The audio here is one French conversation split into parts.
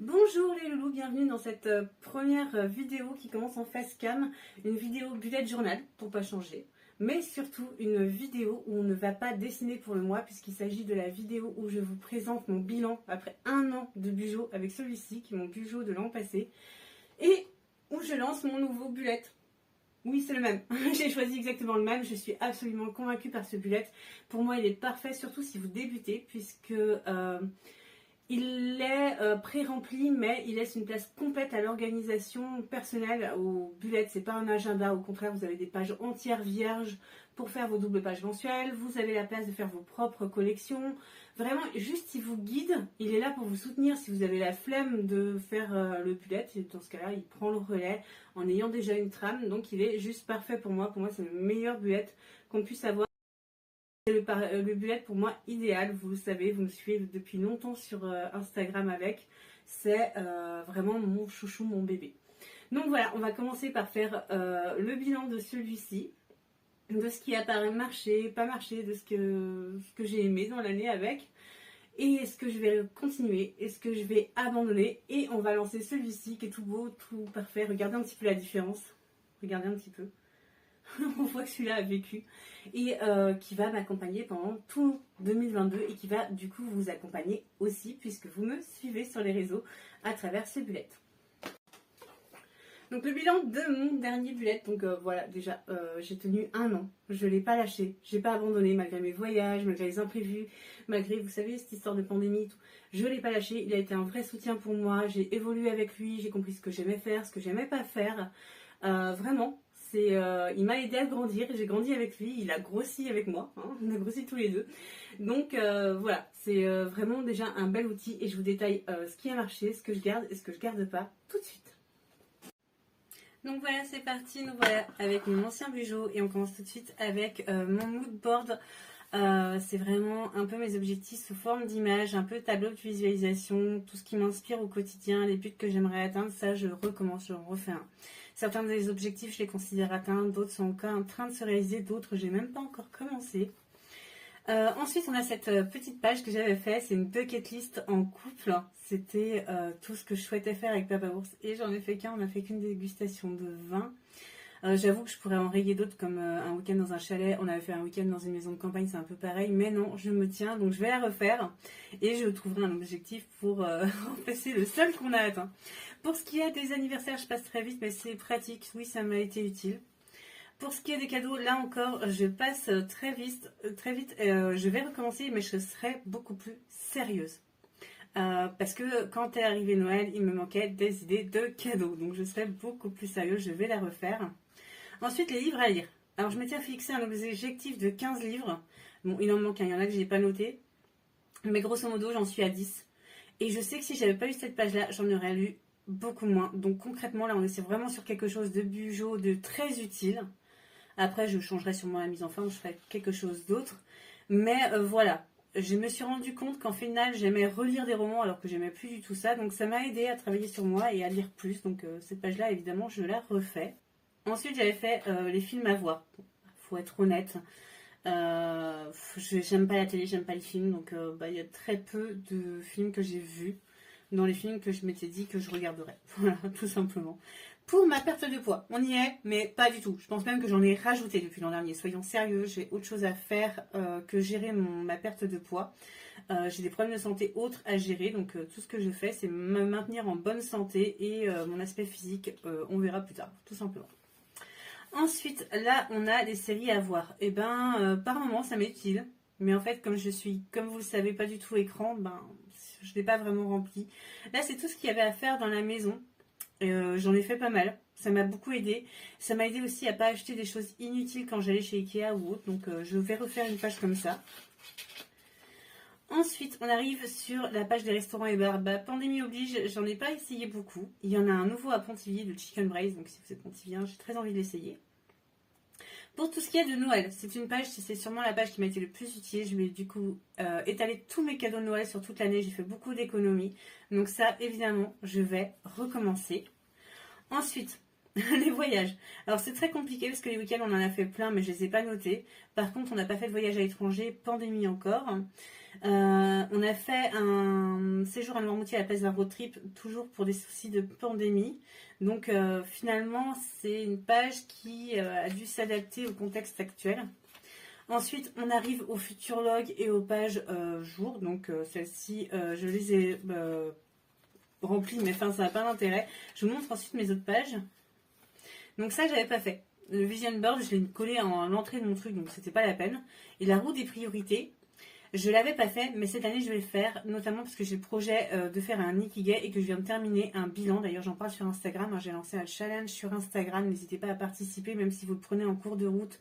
Bonjour les loulous, bienvenue dans cette première vidéo qui commence en face cam, une vidéo bullet journal pour pas changer, mais surtout une vidéo où on ne va pas dessiner pour le mois puisqu'il s'agit de la vidéo où je vous présente mon bilan après un an de Bujo avec celui-ci qui est mon Bujo de l'an passé et où je lance mon nouveau bullet. Oui, c'est le même. J'ai choisi exactement le même. Je suis absolument convaincue par ce bullet. Pour moi, il est parfait, surtout si vous débutez, puisque il est pré-rempli, mais il laisse une place complète à l'organisation personnelle au bullet. C'est pas un agenda. Au contraire, vous avez des pages entières vierges pour faire vos doubles pages mensuelles. Vous avez la place de faire vos propres collections. Vraiment, juste il vous guide. Il est là pour vous soutenir si vous avez la flemme de faire le bullet. Et dans ce cas-là, il prend le relais en ayant déjà une trame. Donc, il est juste parfait pour moi. Pour moi, c'est le meilleur bullet qu'on puisse avoir. C'est le bullet pour moi idéal, vous le savez, vous me suivez depuis longtemps sur Instagram avec. C'est vraiment mon chouchou, mon bébé. Donc voilà, on va commencer par faire le bilan de celui-ci, de ce qui a marché, pas marché, de ce que j'ai aimé dans l'année avec, et ce que je vais continuer, et ce que je vais abandonner. Et on va lancer celui-ci qui est tout beau, tout parfait. Regardez un petit peu la différence. Regardez un petit peu. On voit que celui-là a vécu et qui va m'accompagner pendant tout 2022 et qui va du coup vous accompagner aussi puisque vous me suivez sur les réseaux à travers ce bullet. Donc le bilan de mon dernier bullet, donc voilà, déjà j'ai tenu un an, je ne l'ai pas lâché, j'ai pas abandonné malgré mes voyages, malgré les imprévus, malgré, vous savez, cette histoire de pandémie, tout. Je ne l'ai pas lâché, il a été un vrai soutien pour moi, j'ai évolué avec lui, j'ai compris ce que j'aimais faire, ce que j'aimais pas faire, vraiment. Il m'a aidé à grandir, j'ai grandi avec lui, il a grossi avec moi, hein, on a grossi tous les deux. Donc voilà, c'est vraiment déjà un bel outil et je vous détaille ce qui a marché, ce que je garde et ce que je garde pas tout de suite. Donc voilà, c'est parti, nous voilà avec mon ancien Bujo et on commence tout de suite avec mon mood board. C'est vraiment un peu mes objectifs sous forme d'image, un peu tableau de visualisation, tout ce qui m'inspire au quotidien, les buts que j'aimerais atteindre, ça je recommence, je refais un. Certains des objectifs, je les considère atteints, d'autres sont encore en train de se réaliser, d'autres, j'ai même pas encore commencé. Ensuite, on a cette petite page que j'avais fait, c'est une bucket list en couple. C'était tout ce que je souhaitais faire avec Papa Ours et j'en ai fait qu'un, on n'a fait qu'une dégustation de vin. J'avoue que je pourrais en rayer d'autres comme un week-end dans un chalet, on avait fait un week-end dans une maison de campagne, c'est un peu pareil, mais non, je me tiens, donc je vais la refaire et je trouverai un objectif pour remplacer le seul qu'on a atteint. Pour ce qui est des anniversaires, je passe très vite, mais c'est pratique, oui, ça m'a été utile. Pour ce qui est des cadeaux, là encore, je passe très vite, je vais recommencer, mais je serai beaucoup plus sérieuse. Parce que quand est arrivé Noël, il me manquait des idées de cadeaux, donc je serai beaucoup plus sérieuse, je vais la refaire. Ensuite, les livres à lire. Alors, je m'étais fixé un objectif de 15 livres. Bon, il en manque un, il y en a que je n'ai pas noté. Mais grosso modo, j'en suis à 10. Et je sais que si j'avais pas eu cette page-là, j'en aurais lu beaucoup moins. Donc, concrètement, là, on est vraiment sur quelque chose de Bujo, de très utile. Après, je changerai sûrement la mise en forme, je ferai quelque chose d'autre. Mais voilà, je me suis rendu compte qu'en final, j'aimais relire des romans alors que j'aimais plus du tout ça. Donc, ça m'a aidé à travailler sur moi et à lire plus. Donc, cette page-là, évidemment, je la refais. Ensuite, j'avais fait les films à voir. Faut être honnête. J'aime pas la télé, j'aime pas les films. Donc, il y a très peu de films que j'ai vus dans les films que je m'étais dit que je regarderais. Voilà, tout simplement. Pour ma perte de poids, on y est, mais pas du tout. Je pense même que j'en ai rajouté depuis l'an dernier. Soyons sérieux, j'ai autre chose à faire que gérer ma perte de poids. J'ai des problèmes de santé autres à gérer, donc tout ce que je fais, c'est me maintenir en bonne santé et mon aspect physique, on verra plus tard, tout simplement. Ensuite, là, on a des séries à voir. Et par moment, ça m'est utile. Mais en fait, comme je suis, comme vous le savez, pas du tout écran, je ne l'ai pas vraiment rempli. Là, c'est tout ce qu'il y avait à faire dans la maison. J'en ai fait pas mal. Ça m'a beaucoup aidé. Ça m'a aidé aussi à pas acheter des choses inutiles quand j'allais chez Ikea ou autre. Donc, je vais refaire une page comme ça. Ensuite, on arrive sur la page des restaurants et bars. Pandémie oblige, j'en ai pas essayé beaucoup. Il y en a un nouveau à Pontivy, le Chicken Braise. Donc, si vous êtes pontivien, j'ai très envie de l'essayer. Pour tout ce qui est de Noël, c'est une page, c'est sûrement la page qui m'a été le plus utile. Je vais du coup étaler tous mes cadeaux de Noël sur toute l'année. J'ai fait beaucoup d'économies. Donc ça, évidemment, je vais recommencer. Ensuite, les voyages. Alors c'est très compliqué parce que les week-ends on en a fait plein mais je les ai pas notés. Par contre on n'a pas fait de voyage à l'étranger, pandémie encore. On a fait un séjour à Noirmoutier à la place d'un road trip, toujours pour des soucis de pandémie. Donc finalement c'est une page qui a dû s'adapter au contexte actuel. Ensuite, on arrive au futurologue et aux pages jour. Donc, celles-ci, je les ai remplies, mais enfin, ça n'a pas d'intérêt. Je vous montre ensuite mes autres pages. Donc, ça, j'avais pas fait. Le vision board, je l'ai collé en l'entrée de mon truc, donc c'était pas la peine. Et la roue des priorités, je l'avais pas fait, mais cette année, je vais le faire, notamment parce que j'ai le projet de faire un Ikigai et que je viens de terminer un bilan. D'ailleurs, j'en parle sur Instagram. J'ai lancé un challenge sur Instagram. N'hésitez pas à participer, même si vous le prenez en cours de route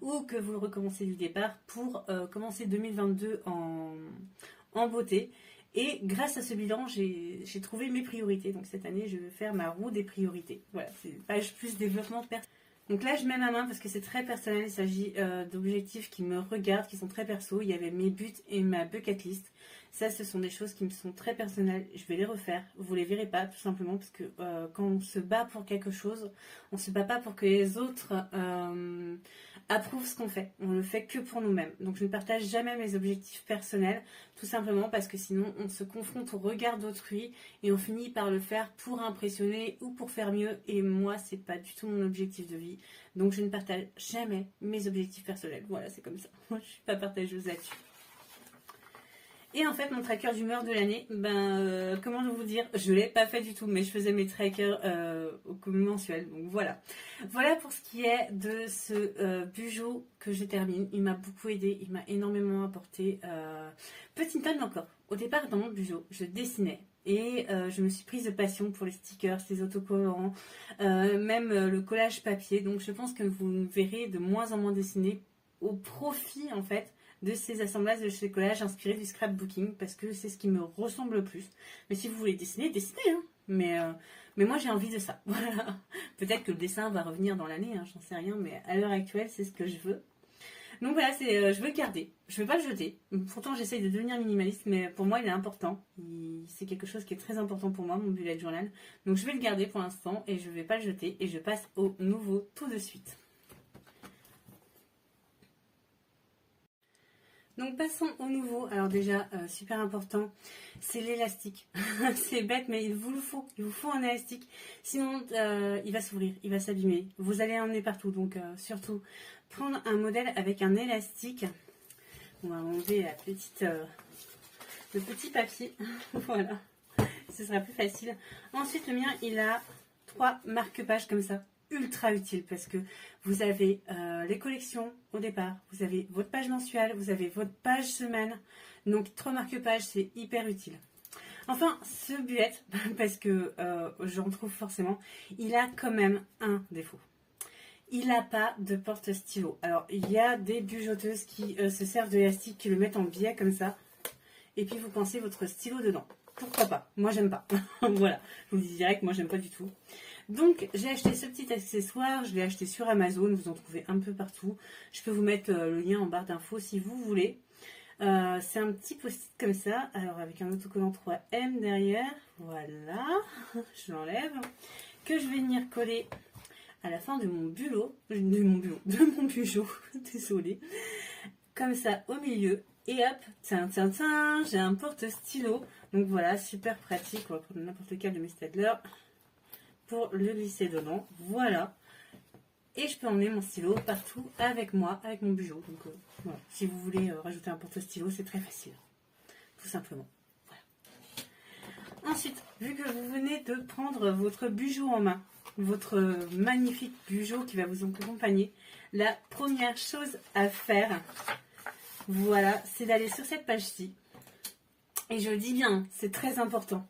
ou que vous le recommencez du départ, pour commencer 2022 en beauté. Et grâce à ce bilan, j'ai trouvé mes priorités. Donc cette année, je vais faire ma roue des priorités. Voilà, c'est une page plus développement personnel. Donc là, je mets ma main parce que c'est très personnel. Il s'agit d'objectifs qui me regardent, qui sont très perso. Il y avait mes buts et ma bucket list. Ça, ce sont des choses qui me sont très personnelles. Je vais les refaire. Vous les verrez pas, tout simplement, parce que quand on se bat pour quelque chose, on se bat pas pour que les autres approuvent ce qu'on fait. On le fait que pour nous-mêmes. Donc, je ne partage jamais mes objectifs personnels, tout simplement parce que sinon, on se confronte au regard d'autrui et on finit par le faire pour impressionner ou pour faire mieux. Et moi, c'est pas du tout mon objectif de vie. Donc, je ne partage jamais mes objectifs personnels. Voilà, c'est comme ça. Je suis pas partageuse là-dessus. Et en fait, mon tracker d'humeur de l'année, comment vous dire, je ne l'ai pas fait du tout, mais je faisais mes trackers mensuels. Donc voilà. Voilà pour ce qui est de ce bijou que je termine. Il m'a beaucoup aidé, il m'a énormément apporté. Petite note encore. Au départ, dans mon bijou, je dessinais. Et je me suis prise de passion pour les stickers, les autocollants, même le collage papier. Donc je pense que vous me verrez de moins en moins dessiner au profit en fait de ces assemblages de chez Collage inspirés du scrapbooking parce que c'est ce qui me ressemble le plus. Mais si vous voulez dessiner, dessinez hein. Mais moi j'ai envie de ça. Voilà. Peut-être que le dessin va revenir dans l'année, hein, j'en sais rien, mais à l'heure actuelle c'est ce que je veux. Donc voilà, je veux le garder. Je ne vais pas le jeter. Pourtant j'essaye de devenir minimaliste, mais pour moi il est important. C'est quelque chose qui est très important pour moi, mon bullet journal. Donc je vais le garder pour l'instant et je ne vais pas le jeter. Et je passe au nouveau tout de suite. Donc passons au nouveau. Alors déjà, super important, c'est l'élastique. C'est bête, mais il vous le faut. Il vous faut un élastique. Sinon, il va s'ouvrir, il va s'abîmer. Vous allez l'emmener partout. Donc surtout, prendre un modèle avec un élastique. On va enlever le petit papier. Voilà. Ce sera plus facile. Ensuite, le mien, il a 3 marque-pages comme ça. Ultra utile parce que vous avez les collections au départ, vous avez votre page mensuelle, vous avez votre page semaine, donc 3 marque-pages, c'est hyper utile. Enfin, ce bullet, parce que j'en trouve forcément, il a quand même un défaut. Il n'a pas de porte-stylo. Alors, il y a des bujoteuses qui se servent de l'élastique, qui le mettent en biais comme ça, et puis vous pensez votre stylo dedans. Pourquoi pas? Moi, j'aime pas. Voilà, je vous le dis direct, moi, j'aime pas du tout. Donc j'ai acheté ce petit accessoire, je l'ai acheté sur Amazon, vous en trouvez un peu partout. Je peux vous mettre le lien en barre d'infos si vous voulez. C'est un petit post-it comme ça, alors avec un autocollant 3M derrière, voilà, je l'enlève, que je vais venir coller à la fin de mon bulot, de mon bijou, désolée, comme ça au milieu. Et hop, tiens, j'ai un porte-stylo. Donc voilà, super pratique, on va prendre n'importe lequel de mes Staedtler pour le glisser dedans, voilà. Et je peux emmener mon stylo partout avec moi, avec mon bijou. Donc voilà, si vous voulez rajouter un porte-stylo, c'est très facile, tout simplement. Voilà. Ensuite, vu que vous venez de prendre votre bijou en main, votre magnifique bijou qui va vous accompagner, la première chose à faire, voilà, c'est d'aller sur cette page-ci. Et je le dis bien, c'est très important.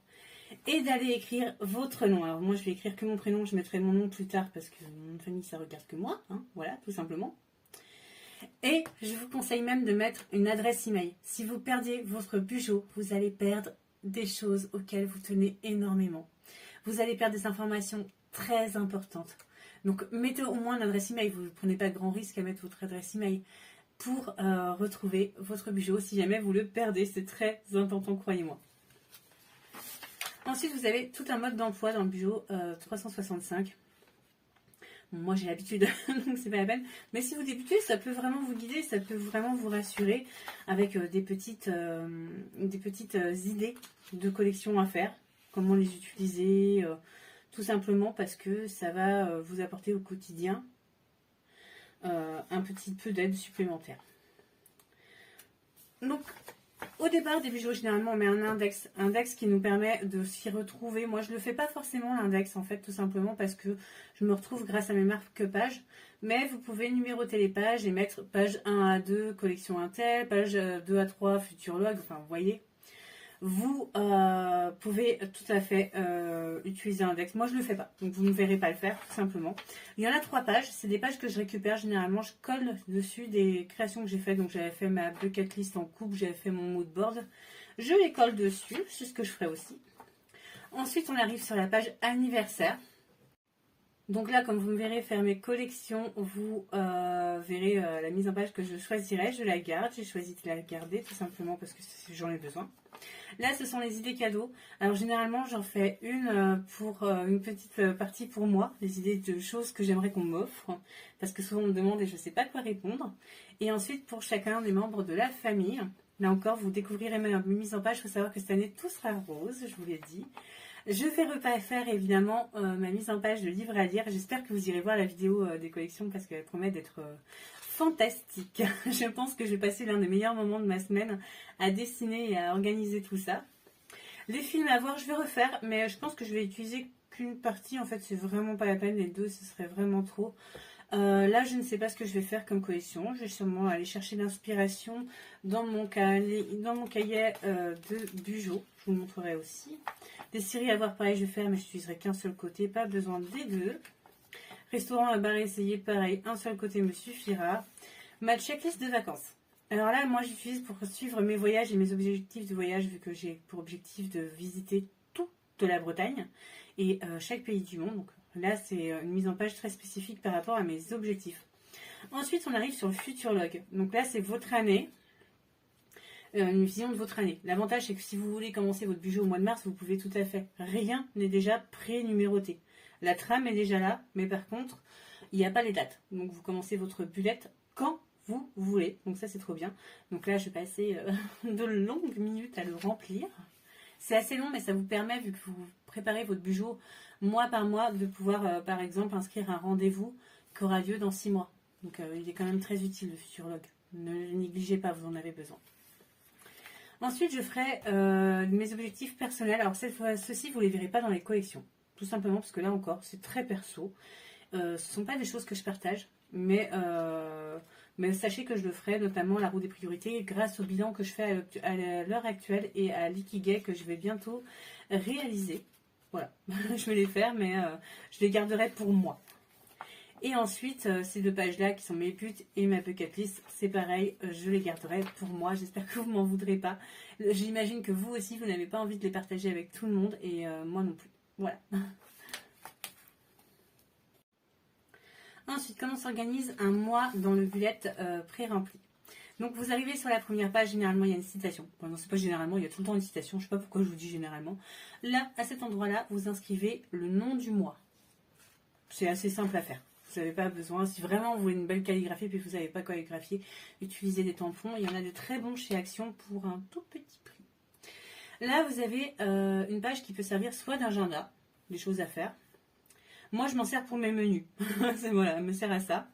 Et d'aller écrire votre nom. Alors moi je vais écrire que mon prénom, je mettrai mon nom plus tard parce que mon nom de famille ça regarde que moi, hein, voilà, tout simplement. Et je vous conseille même de mettre une adresse email. Si vous perdiez votre bijou, vous allez perdre des choses auxquelles vous tenez énormément. Vous allez perdre des informations très importantes. Donc mettez au moins une adresse email, vous ne prenez pas de grand risque à mettre votre adresse email pour retrouver votre bijou si jamais vous le perdez. C'est très important, croyez-moi. Ensuite, vous avez tout un mode d'emploi dans le bijou 365. Bon, moi j'ai l'habitude, donc c'est pas la peine. Mais si vous débutez, ça peut vraiment vous guider, ça peut vraiment vous rassurer avec des petites idées de collection à faire, comment les utiliser, tout simplement parce que ça va vous apporter au quotidien un petit peu d'aide supplémentaire. Donc, au départ des bijoux, généralement, on met un index qui nous permet de s'y retrouver. Moi, je ne le fais pas forcément, l'index, en fait, tout simplement parce que je me retrouve grâce à mes marque-pages. Mais vous pouvez numéroter les pages et mettre page 1 à 2, collection Intel, page 2 à 3, Futurologue, enfin, vous voyez. Vous pouvez tout à fait utiliser un index. Moi, je ne le fais pas, donc vous ne verrez pas le faire, tout simplement. Il y en a 3 pages. C'est des pages que je récupère. Généralement, je colle dessus des créations que j'ai faites. Donc, j'avais fait ma bucket list en coupe, j'avais fait mon mood board. Je les colle dessus, c'est ce que je ferai aussi. Ensuite, on arrive sur la page anniversaire. Donc là, comme vous me verrez faire mes collections, vous verrez la mise en page que je choisirai. Je la garde. J'ai choisi de la garder, tout simplement parce que j'en ai besoin. Là, ce sont les idées cadeaux. Alors, généralement, j'en fais une pour une petite partie pour moi. Les idées de choses que j'aimerais qu'on m'offre. Parce que souvent, on me demande et je ne sais pas quoi répondre. Et ensuite, pour chacun des membres de la famille. Là encore, vous découvrirez ma mise en page. Il faut savoir que cette année, tout sera rose, je vous l'ai dit. Je vais refaire évidemment ma mise en page de livre à lire. J'espère que vous irez voir la vidéo des collections parce qu'elle promet d'être fantastique. Je pense que je vais passer l'un des meilleurs moments de ma semaine à dessiner et à organiser tout ça. Les films à voir, je vais refaire, mais je pense que je vais utiliser qu'une partie. En fait, c'est vraiment pas la peine. Les deux, ce serait vraiment trop. Là, je ne sais pas ce que je vais faire comme collection. Je vais sûrement aller chercher l'inspiration dans mon cahier de Bugeaud. Je vous le montrerai aussi. Des séries à voir, pareil, je vais faire, mais je n'utiliserai qu'un seul côté. Pas besoin des deux. Restaurant à bar essayer, pareil, un seul côté me suffira. Ma checklist de vacances. Alors là, moi, j'utilise pour suivre mes voyages et mes objectifs de voyage, vu que j'ai pour objectif de visiter toute la Bretagne et chaque pays du monde. Donc là, c'est une mise en page très spécifique par rapport à mes objectifs. Ensuite, on arrive sur le Futurologue. Donc là, c'est votre année. Une vision de votre année. L'avantage, c'est que si vous voulez commencer votre budget au mois de mars, vous pouvez tout à fait. Rien n'est déjà pré-numéroté. La trame est déjà là, mais par contre, il n'y a pas les dates. Donc, vous commencez votre bullet quand vous voulez. Donc, ça, c'est trop bien. Donc là, je vais passer de longues minutes à le remplir. C'est assez long, mais ça vous permet, vu que vous préparez votre budget mois par mois, de pouvoir, par exemple, inscrire un rendez-vous qui aura lieu dans 6 mois. Donc, il est quand même très utile, le Futurologue. Ne le négligez pas, vous en avez besoin. Ensuite, je ferai mes objectifs personnels. Alors, ceux-ci, vous ne les verrez pas dans les collections. Tout simplement parce que là encore, c'est très perso. Ce ne sont pas des choses que je partage. Mais sachez que je le ferai, notamment la roue des priorités, grâce au bilan que je fais à l'heure actuelle et à l'ikigai que je vais bientôt réaliser. Voilà, je vais les faire, mais je les garderai pour moi. Et ensuite, ces 2 pages-là qui sont mes buts et ma bucket list, c'est pareil, je les garderai pour moi. J'espère que vous ne m'en voudrez pas. J'imagine que vous aussi, vous n'avez pas envie de les partager avec tout le monde et moi non plus. Voilà. Ensuite, comment s'organise un mois dans le bullet pré-rempli? Donc, vous arrivez sur la première page, généralement, il y a une citation. Bon, non, c'est pas généralement, il y a tout le temps une citation. Je ne sais pas pourquoi je vous dis généralement. Là, à cet endroit-là, vous inscrivez le nom du mois. C'est assez simple à faire. Vous n'avez pas besoin, si vraiment vous voulez une belle calligraphie puis vous n'avez pas calligraphié, utilisez des tampons. Il y en a de très bons chez Action pour un tout petit prix. Là, vous avez une page qui peut servir soit d'agenda, des choses à faire. Moi, je m'en sers pour mes menus. Voilà, elle me sert à ça.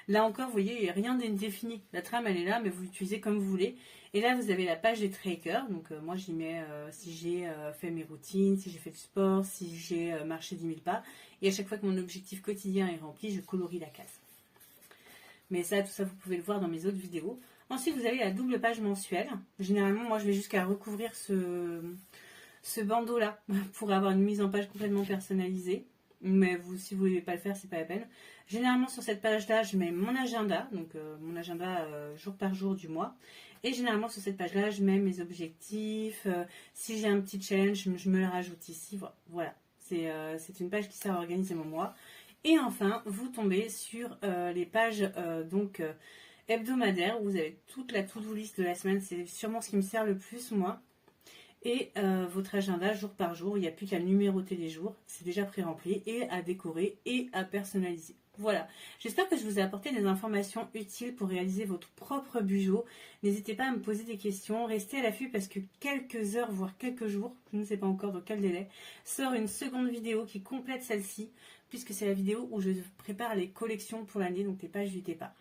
Là encore, vous voyez, il n'y a rien défini. La trame, elle est là, mais vous l'utilisez comme vous voulez. Et là, vous avez la page des trackers. Donc, moi, j'y mets si j'ai fait mes routines, si j'ai fait du sport, si j'ai marché 10 000 pas. Et à chaque fois que mon objectif quotidien est rempli, je colorie la case. Mais ça, tout ça, vous pouvez le voir dans mes autres vidéos. Ensuite, vous avez la double page mensuelle. Généralement, moi, je vais jusqu'à recouvrir ce bandeau-là pour avoir une mise en page complètement personnalisée. Mais vous, si vous ne voulez pas le faire, c'est pas la peine. Généralement, sur cette page-là, je mets mon agenda, donc mon agenda jour par jour du mois. Et généralement, sur cette page-là, je mets mes objectifs. Si j'ai un petit challenge, je me le rajoute ici. Voilà. C'est une page qui sert à organiser mon mois. Et enfin, vous tombez sur les pages hebdomadaires où vous avez toute la to-do list de la semaine. C'est sûrement ce qui me sert le plus, moi. Et votre agenda jour par jour, il n'y a plus qu'à numéroter les jours, c'est déjà pré-rempli, et à décorer et à personnaliser. Voilà, j'espère que je vous ai apporté des informations utiles pour réaliser votre propre bijou. N'hésitez pas à me poser des questions, restez à l'affût parce que quelques heures, voire quelques jours, je ne sais pas encore dans quel délai, sort une seconde vidéo qui complète celle-ci, puisque c'est la vidéo où je prépare les collections pour l'année, donc les pages du départ.